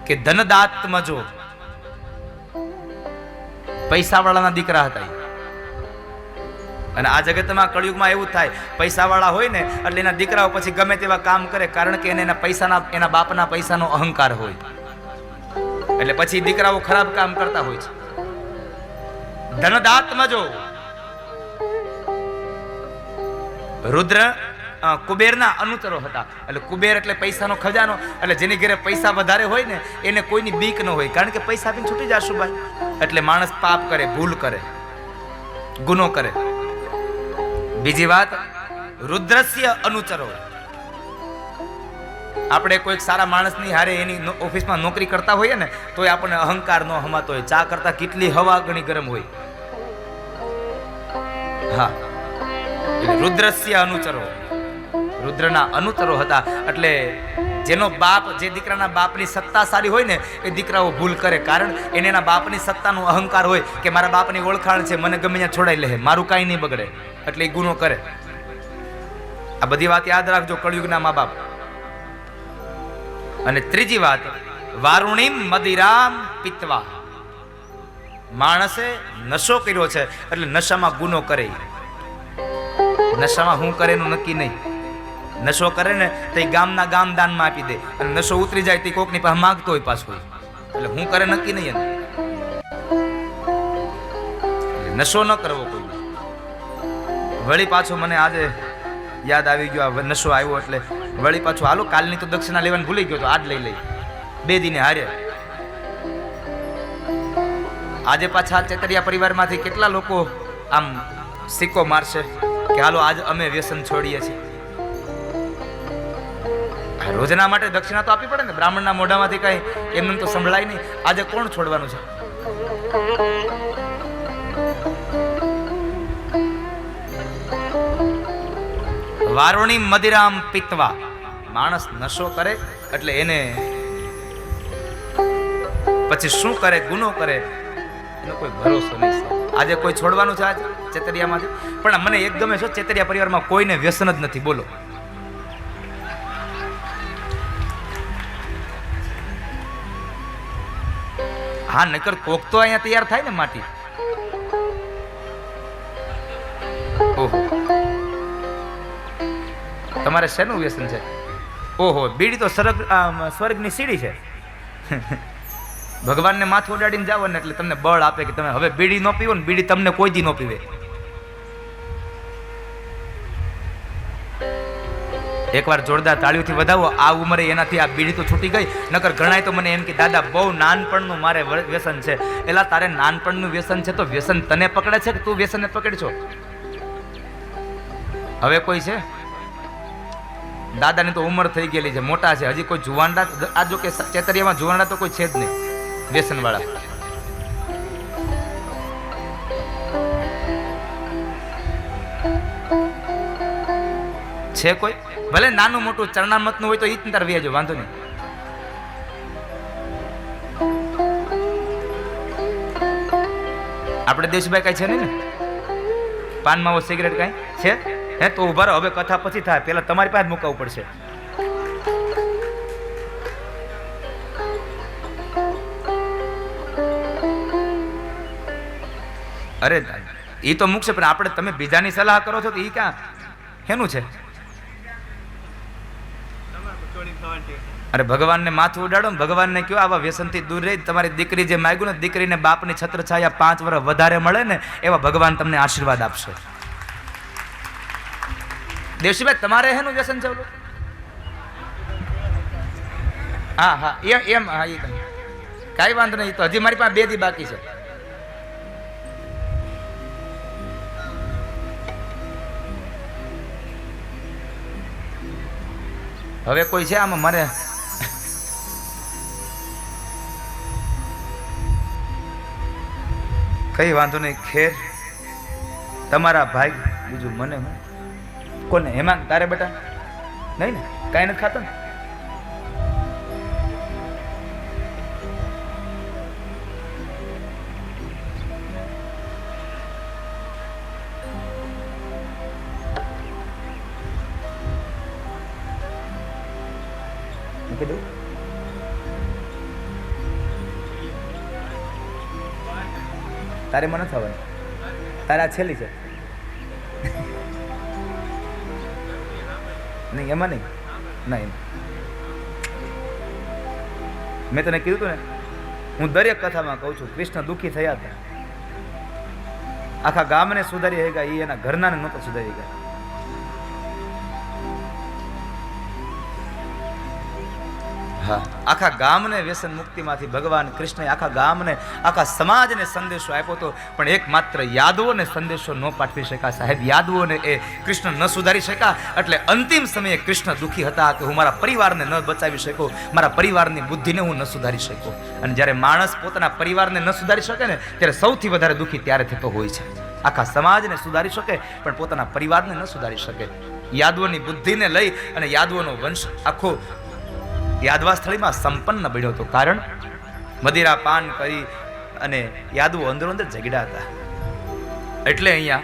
કે ધનદાત્મજો, પૈસાવાળાના દીકરા હતા. અને આ જગતમાં કળિયુગમાં એવું થાય, પૈસાવાળા હોય ને એટલે એના દીકરાઓ પછી ગમે તેવા કામ કરે, કારણ કે એને એના પૈસાના, એના બાપના પૈસાનો અહંકાર હોય, એટલે પછી દીકરાઓ ખરાબ કામ કરતા હોય છે. ધનદાત્મજો. રુદ્ર કુબેરના અનુચરો હતા. એટલે કુબેર એટલે પૈસાનો ખજાનો, એટલે જેની ઘરે પૈસા વધારે હોય ને એને કોઈની બીક ન હોય, કારણ કે પૈસા આપીને છૂટી જશું ભાઈ. એટલે માણસ પાપ કરે, ભૂલ કરે, ગુનો કરે. બીજી વાત, રુદ્રસ્ય અનુચરો. આપણે કોઈક સારા માણસની હારે એની ઓફિસમાં નોકરી કરતા હોઈએ ને તો આપણને અહંકાર ન હમાતો હોય, ચા કરતા કેટલી હવા ઘણી ગરમ હોય. હા, રુદ્રસ્ય અનુચરો. રુદ્રના અનુતરો હતા. એટલે જેનો બાપ, જે દીકરાના બાપની સત્તા સારી હોય ને એ દીકરાઓ ભૂલ કરે, કારણ એને એના બાપની સત્તાનો અહંકાર હોય કે મારા બાપની ઓળખાણ છે, મને ગમે ત્યાં છોડાઈ લે, મારું કાંઈ નહીં બગડે, એટલે એ ગુનો કરે. આ બધી વાત યાદ રાખજો, કળયુગના મા બાપ. અને ત્રીજી વાત, વારુણીમ મદિરામ પિત્વા. માણસે નશો કર્યો છે એટલે નશામાં ગુનો કરે. નશામાં હું કરે એનું નક્કી નહીં. નશો કરે ને તો એ ગામના ગામ દાનમાં આપી દે, અને નશો ઉતરી જાય તો કોકની પાસે માગતો હોય પાછું, એટલે હું કરે નક્કી નહીં. નશો ન કરવો કોઈ. વળી પાછો મને આજે યાદ આવી ગયો, આ નશો આવ્યો એટલે વળી પાછું હાલો કાલની તો દક્ષિણા લેવાનું ભૂલી ગયો, તો આજ લઈ લઈ, 2 દિને હારે. આજે પાછા ચેતરિયા પરિવારમાંથી કેટલા લોકો આમ સિક્કો મારશે કે હાલો આજ અમે વ્યસન છોડીએ છીએ. રોજના માટે દક્ષિણા તો આપવી પડે ને, બ્રાહ્મણના મોઢામાંથી કઈ એમને તો સંભળાય નહીં. આજે કોણ છોડવાનું છે? વારુણી મદિરામ પિત્વા. માણસ નશો કરે એટલે એને પછી શું કરે, ગુનો કરે, એનો કોઈ ભરોસો નહીં. આજે કોઈ છોડવાનું છે આજે ચેતરિયામાંથી? પણ મને એક ગમે છે, ચેતરિયા પરિવારમાં કોઈને વ્યસન જ નથી. બોલો, હા, નકર કોક તો અહીંયા તૈયાર થાય ને માટી. ઓહો, તમારે શેનું વ્યસન છે? ઓહો, બીડી તો સ્વર્ગની સીડી છે. ભગવાનને માથું ઉડાડીને જાવ ને એટલે તમને બળ આપે કે તમે હવે બીડી ન પીવો ને બીડી તમને કોઈ દી ન પીવે. એકવાર જોરદાર તાળીઓથી વધાવો. આ ઉંમરે એનાથી આ બીડી તો છૂટી ગઈ. નકર ઘણાય તો મને એમ કે દાદા બહુ નાનપણનું મારે વ્યસન છે. એલા તારે નાનપણનું વ્યસન છે તો વ્યસન તને પકડે છે કે તું વ્યસનને પકડશો? હવે કોઈ છે? દાદાની તો ઉંમર થઈ ગયેલી છે, મોટા છે, હજી કોઈ જુવાનડા, આ જો કે ચેતરિયામાં જુવાનડા તો કોઈ છે જ નહીં વ્યસન વાળા. છે કોઈ? ભલે નાનું મોટું ચરણામતનું હોય તો ઈ તાર વ્યાજો, વાંધો નહીં. આપણે દેશભાઈ કઈ છે નહીં ને? પાન માવો સિગરેટ કઈ છે? હે તો ઉભા રહો, હવે કથા પછી થાય, પેલા તમારી પાસે મુકાવવું પડશે. અરે એ તો મૂકશે, પણ આપણે તમે બીજાની સલાહ કરો છો તો એ ક્યાં એનું છે? અરે ભગવાનને માથું ઉડાડો ને, ભગવાનને કયો આવા વ્યસનથી દૂર રહી. તમારી દીકરી જે માગ્યું ને, દીકરીને બાપની છત્રછાયા 5 વર્ષ વધારે મળે ને, એવા ભગવાન તમને આશીર્વાદ આપશે. દેવશીભાઈ તમારે એનું વ્યસન છે? હા હા, એમ હા, એ કાંઈ વાંધો નહીં. તો હજી મારી પાસે 2 દી બાકી છે. હવે કોઈ છે આમાં? મારે કઈ વાંધો નહીં. ખેર તમારા ભાઈ, બીજું મને કોને? હેમાંગ તારે બેટા નહીં ને? કાંઈ નથી ખાતો ને? કીધું તારે મને થવાનું, તારે આ છેલ્લી છે નહીં? એમાં નહીં. નહીં, મેં તને કીધું હતું ને, હું દરેક કથામાં કહું છું, કૃષ્ણ દુઃખી થયા હતા, આખા ગામને સુધારી ગયા, એ એના ઘરનાને નહોતા સુધારી ગયા. હા, આખા ગામને વ્યસન મુક્તિમાંથી ભગવાન કૃષ્ણએ આખા ગામને, આખા સમાજને સંદેશો આપ્યો હતો. પણ એક માત્ર યાદવોને સંદેશો ન પાઠવી શક્યા સાહેબ. યાદવોને એ કૃષ્ણ ન સુધારી શક્યા. એટલે અંતિમ સમયે કૃષ્ણ દુઃખી હતા કે હું મારા પરિવારને ન બચાવી શક્યો, મારા પરિવારની બુદ્ધિને હું ન સુધારી શક્યો. અને જ્યારે માણસ પોતાના પરિવારને ન સુધારી શકે ને, ત્યારે સૌથી વધારે દુઃખી ત્યારે થતો હોય છે. આખા સમાજને સુધારી શકે પણ પોતાના પરિવારને ન સુધારી શકે. યાદવોની બુદ્ધિને લઈ અને યાદવોનો વંશ આખો યાદવા સ્થળીમાં સંપન્ન બન્યો હતો. કારણ મદિરા પાન કરી અને યાદવો અંદરો અંદર ઝઘડા હતા. એટલે અહીંયા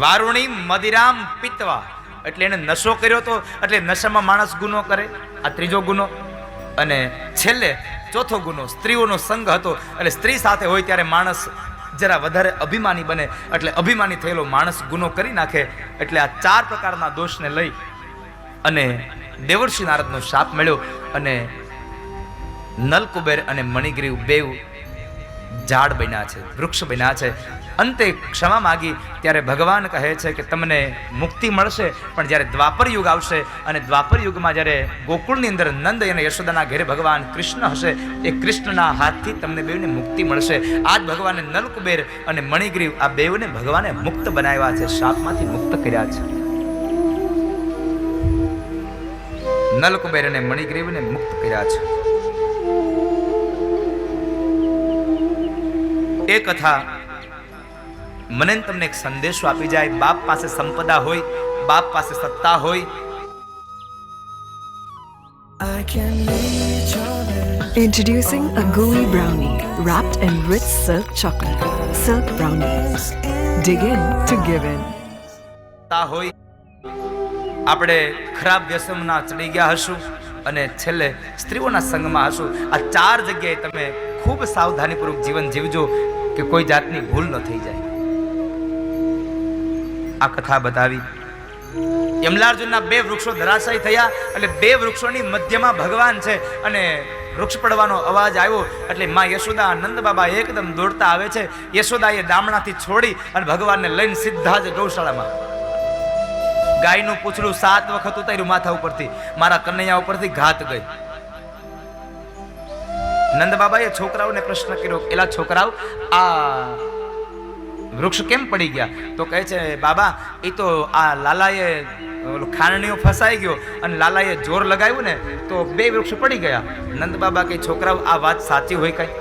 વારુણી મદિરામ પિત્વા એટલે એને નશો કર્યો હતો. એટલે નશામાં માણસ ગુનો કરે, આ ત્રીજો ગુનો. અને છેલ્લે ચોથો ગુનો સ્ત્રીઓનો સંગ હતો. એટલે સ્ત્રી સાથે હોય ત્યારે માણસ જરા વધારે અભિમાની બને. એટલે અભિમાની થયેલો માણસ ગુનો કરી નાખે. એટલે આ 4 પ્રકારના દોષને લઈ અને દેવર્ષિ નારદનો શાપ મળ્યો. અને નલકુબેર અને મણિગ્રીવ બેવ ઝાડ બન્યા છે, વૃક્ષ બન્યા છે. અંતે ક્ષમા માગી ત્યારે ભગવાન કહે છે કે તમને મુક્તિ મળશે, પણ જ્યારે દ્વાપર યુગ આવશે અને દ્વાપર યુગમાં જ્યારે ગોકુળની અંદર નંદ અને યશોદાના ઘેરે ભગવાન કૃષ્ણ હશે, એ કૃષ્ણના હાથથી તમને બેવને મુક્તિ મળશે. આજ ભગવાને નલકુબેર અને મણિગ્રીવ આ બેવને ભગવાને મુક્ત બનાવ્યા છે, શાપમાંથી મુક્ત કર્યા છે. નલકુબેર અને મણિગ્રીવને મુક્ત કર્યા છે. એ કથા મને તમને એક સંદેશો આપી જાય. બાપ પાસે સંપદા હોય, બાપ પાસે સત્તા હોય, Introducing a gooey brownie wrapped in rich silk chocolate. Silk brownies. Dig in to give in. હોય આપણે ખરાબ વ્યસનમાં ચડી ગયા હશું અને છેલ્લે સ્ત્રીઓના સંગમાં હશું. આ 4 જગ્યાએ તમે ખૂબ સાવધાનીપૂર્વક જીવન જીવજો કે કોઈ જાતની ભૂલ ન થઈ જાય. આ કથા બતાવી. યમલાર્જુનના 2 વૃક્ષો ધરાશાયી થયા. એટલે 2 વૃક્ષોની મધ્યમાં ભગવાન છે અને વૃક્ષ પડવાનો અવાજ આવ્યો એટલે માં યશોદા નંદ બાબા એકદમ દોડતા આવે છે. યશોદાએ દામણાથી છોડી અને ભગવાનને લઈને સીધા જ ગૌશાળામાં. ગાયનું પૂંછડું 7 વખત ઉતાર્યું માથા ઉપરથી, મારા કનૈયા ઉપરથી ઘાત ગઈ. નંદ બાબાએ છોકરાઓને પ્રશ્ન કર્યો, એલા છોકરાઓ, આ વૃક્ષ કેમ પડી ગયા? તો કહે છે, બાબા એ તો આ લાલાએ ખાંડણીઓ ફસાઈ ગયો અને લાલાએ જોર લગાવ્યું ને તો 2 વૃક્ષ પડી ગયા. નંદ બાબા કહે, છોકરાઓ આ વાત સાચી હોય કઈ?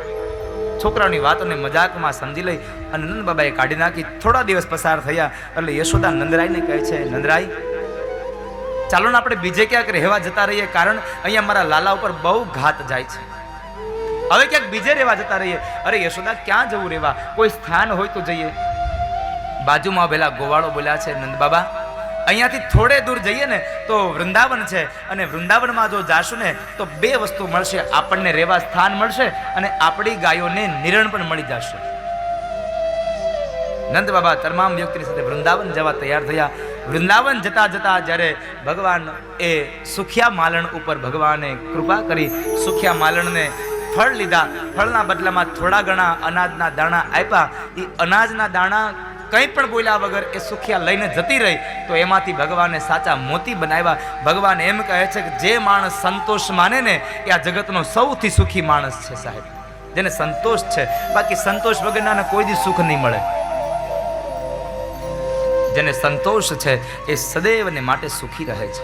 છોકરાઓની વાતોને મજાકમાં સમજી લઈ અને નંદ બાબાએ કાઢી નાખી. થોડા દિવસ પસાર થયા એટલે યશોદા નંદરાયને કહે છે, નંદરાય ચાલો ને આપણે બીજે ક્યાંક રહેવા જતા રહીએ, કારણ અહીંયા મારા લાલા ઉપર બહુ ઘાત જાય છે. હવે ક્યાંક બીજે રહેવા જતા રહીએ. અરે યશોદા ક્યાં જવું રહેવા? કોઈ સ્થાન હોય તો જઈએ. બાજુમાં પેલા ગોવાળો બોલ્યા છે, નંદ બાબા અહીંયાથી થોડે દૂર જઈએ ને તો વૃંદાવન છે અને વૃંદાવનમાં જો જાશું ને તો 2 વસ્તુ મળશે. આપણને રહેવા સ્થાન મળશે અને આપણી ગાયોને નિરણ પણ મળી જશે. નંદ બાબા તમામ વ્યક્તિની સાથે વૃંદાવન જવા તૈયાર થયા. વૃંદાવન જતા જતા જ્યારે ભગવાન એ સુખિયા માલણ ઉપર ભગવાને કૃપા કરી સુખિયા માલણને ફળ લીધા. ફળના બદલામાં થોડા ઘણા અનાજના દાણા આપ્યા. એ અનાજના દાણા કંઈ પણ બોલ્યા વગર એ સુખિયા લઈને જતી રહી તો એમાંથી ભગવાને સાચા મોતી બનાવ્યા. ભગવાન એમ કહે છે કે જે માણસ સંતોષ માને ને એ આ જગતનો સૌથી સુખી માણસ છે સાહેબ, જેને સંતોષ છે. બાકી સંતોષ વગરના કોઈ દી સુખ નહીં મળે. જેને સંતોષ છે એ સદૈવને માટે સુખી રહે છે.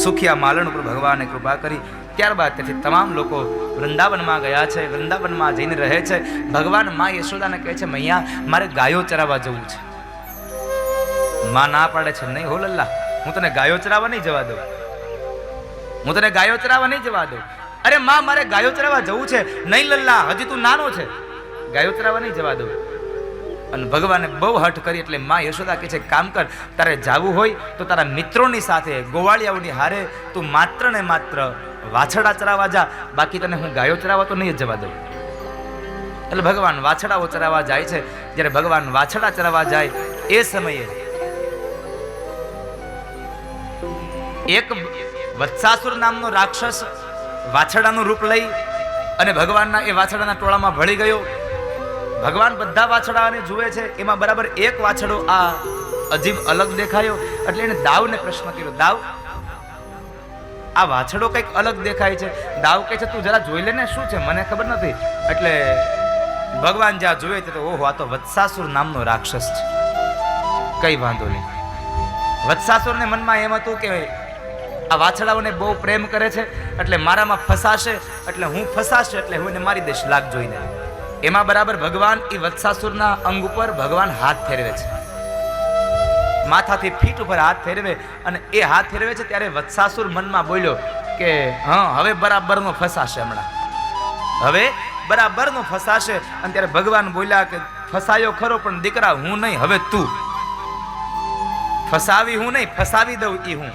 સુખિયા માલણ ઉપર ભગવાને કૃપા કરી. ત્યારબાદ તેથી તમામ લોકો વૃંદાવનમાં ગયા છે, વૃંદાવનમાં જઈને રહે છે. ભગવાન માં યશોદાને કહે છે, મૈયા મારે ગાયો ચરાવવા જવું છે. માં ના પાડે છે, નહીં હો લલ્લા, હું તને ગાયો ચરાવવા નહીં જવા દઉં, હું તને ગાયો ચરાવવા નહીં જવા દઉં. અરે માં મારે ગાયો ચરાવવા જવું છે. નહીં લલ્લા, હજી તું નાનો છે, ગાયો ચરાવવા નહીં જવા દઉં. અને ભગવાને બહુ હઠ કરી એટલે માં યશોદા કહે છે, કામ કર, તારે જાવું હોય તો તારા મિત્રોની સાથે ગોવાળિયાઓની હારે તું માત્ર ને માત્ર વાછડા ચરાવવા જા, બાકી તને હું ગાયો ચરાવવા તો નહીં જ જવા દઉં. એટલે ભગવાન વાછડાઓ ચરાવવા જાય છે. જ્યારે ભગવાન વાછડા ચરાવવા જાય એ સમયે એક વત્સાસુર નામનો રાક્ષસ વાછડાનું રૂપ લઈ અને ભગવાનના એ વાછડાના ટોળામાં ભળી ગયો. ભગવાન બધા વાછડાને જુએ છે, એમાં બરાબર એક વાછડો આ અજીબ અલગ દેખાયો. એટલે એને દાવને પ્રશ્ન કર્યો, દાવ આ વાછડો કંઈક અલગ દેખાય છે. દાવ કહે છે, તું જરા જોઈ લે ને, શું છે, મને ખબર નથી. એટલે ભગવાન જ્યાં જોયે છે તો ઓહો, આ તો વત્સાસુર નામનો રાક્ષસ છે. કઈ વાંધો નહીં. વત્સાસુરને મનમાં એમ હતું કે આ વાછડાઓને બહુ પ્રેમ કરે છે એટલે મારામાં ફસાશે, એટલે હું ફસાશે એટલે હું એને મારી દઈશ લાગ જોઈને. એમાં બરાબર ભગવાન એ વત્સાસુરના અંગ ઉપર ભગવાન હાથ ફેરવે છે, માથાથી ફીટ ઉપર હાથ ફેરવે, અને એ હાથ ફેરવે છે ત્યારે વત્સાસુર મનમાં બોલ્યો કે હા હવે બરાબરનો ફસાશે, હમણાં હવે બરાબરનો ફસાશે. અને ત્યારે ભગવાન બોલ્યા કે ફસાયો ખરો પણ દીકરા હું નહીં, હવે તું ફસાવી, હું નહીં ફસાવી દઉં એ હું.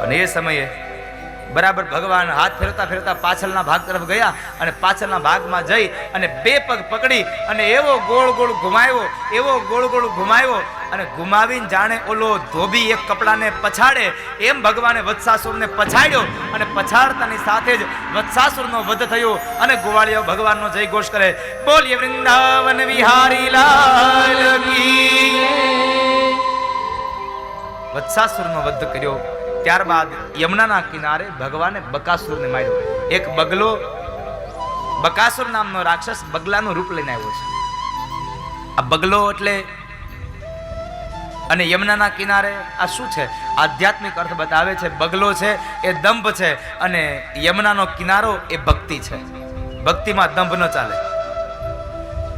અને એ સમયે બરાબર ભગવાન હાથ ફેરતા ફેરતા પાછળના ભાગ તરફ ગયા, અને પાછળના ભાગમાં જઈ અને બે પગ પકડી અને એવો ગોળ ગોળ ઘુમાવ્યો, એવો ગોળ ગોળ ઘુમાવ્યો, અને ઘુમાવીને જાણે ઓલો ધોબી એક કપડાને પછાડે એમ ભગવાને વત્સાસુરને પછાડ્યો. અને પછાડતાની સાથે જ વત્સાસુરનો વધ થયો, અને ગોવાળીઓ ભગવાનનો જય ઘોષ કરે, બોલીએ વૃંદાવન વિહારી લાલ કી. વત્સાસુરનો વધ કર્યો. ત્યારબાદ યમુનાના કિનારે ભગવાને બકાસુરને માર્યો. એક બગલો, બકાસુર નામનો રાક્ષસ બગલાનું રૂપ લઈને આવ્યો છે. આ બગલો એટલે, અને યમુનાના કિનારે આ શું છે? આધ્યાત્મિક અર્થ બતાવે છે. બગલો છે એ દંભ છે, અને યમુનાનો કિનારો એ ભક્તિ છે. ભક્તિમાં દંભ ન ચાલે.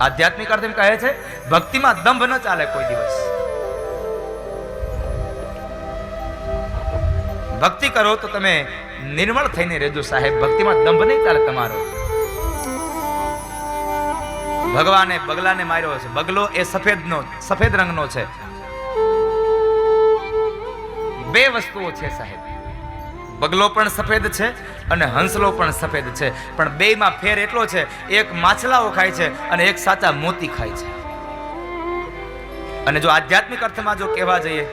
આધ્યાત્મિક અર્થ એમ કહે છે ભક્તિમાં દંભ ન ચાલે કોઈ દિવસ. ભક્તિ કરો તો તમે નિર્મળ થઈને રહેજો સાહેબ, ભક્તિમાં દંભ નહીં ચાલે તમારો. ભગવાને બગલાને માર્યો છે. બગલો એ સફેદ રંગનો છે. બે વસ્તુઓ છે સાહેબ, બગલો પણ સફેદ છે અને હંસલો પણ સફેદ છે, પણ બેયમાં ફેર એટલો છે, એક માછલાઓ ખાય છે અને એક સાચા મોતી ખાય છે. અને જો આધ્યાત્મિક અર્થમાં જો કહેવા જઈએ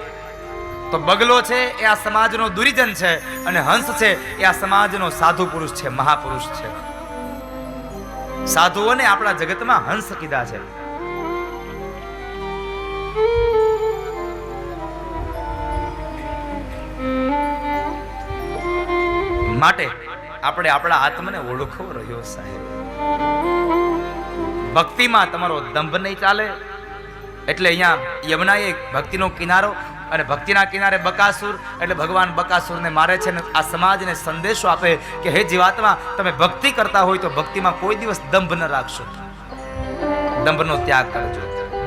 તો બગલો છે એ આ સમાજનો દુરીજન છે, અને હંસ છે એ આ સમાજનો સાધુ પુરુષ છે, મહાપુરુષ છે. સાધુઓને આપણા જગતમાં હંસ કીધા છે. માટે આપણે આપણા આત્માને ઓળખવો રહ્યો સાહેબ. ભક્તિમાં તમારો દંભ નહીં ચાલે. એટલે અહીંયા યમુનાએ ભક્તિનો કિનારો, અને ભક્તિના કિનારે બકાસુર, એટલે ભગવાન બકાસુરને મારે છે ને આ સમાજને સંદેશો આપે કે હે જીવાત્મા, તમે ભક્તિ કરતા હોય તો ભક્તિમાં કોઈ દિવસ દંભ ન રાખશો, દંભનો ત્યાગ કરજો.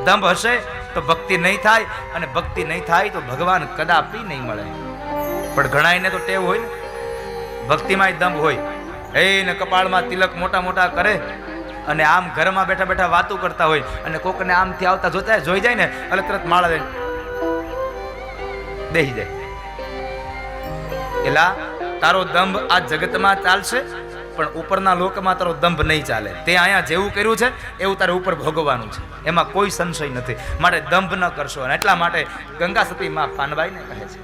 દંભ હશે તો ભક્તિ નહીં થાય, અને ભક્તિ નહીં થાય તો ભગવાન કદાપી નહીં મળે. પણ ઘણાયને તો ટેવ હોય ને, ભક્તિમાંય દંભ હોય, એને કપાળમાં તિલક મોટા મોટા કરે, અને આમ ઘરમાં બેઠા બેઠા વાતો કરતા હોય, અને કોકને આમથી આવતા જોઈ જાય ને એટલે તરત માળા દે બેહી જાય. એલા તારો દંભ આ જગતમાં ચાલશે, પણ ઉપરના લોકમાં તારો દંભ નહીં ચાલે. તે અહીંયા જેવું કર્યું છે એવું તારે ઉપર ભોગવવાનું છે, એમાં કોઈ સંશય નથી. માટે દંભ ન કરશો. અને એટલા માટે ગંગા સતી માં પાનબાઈને કહે છે,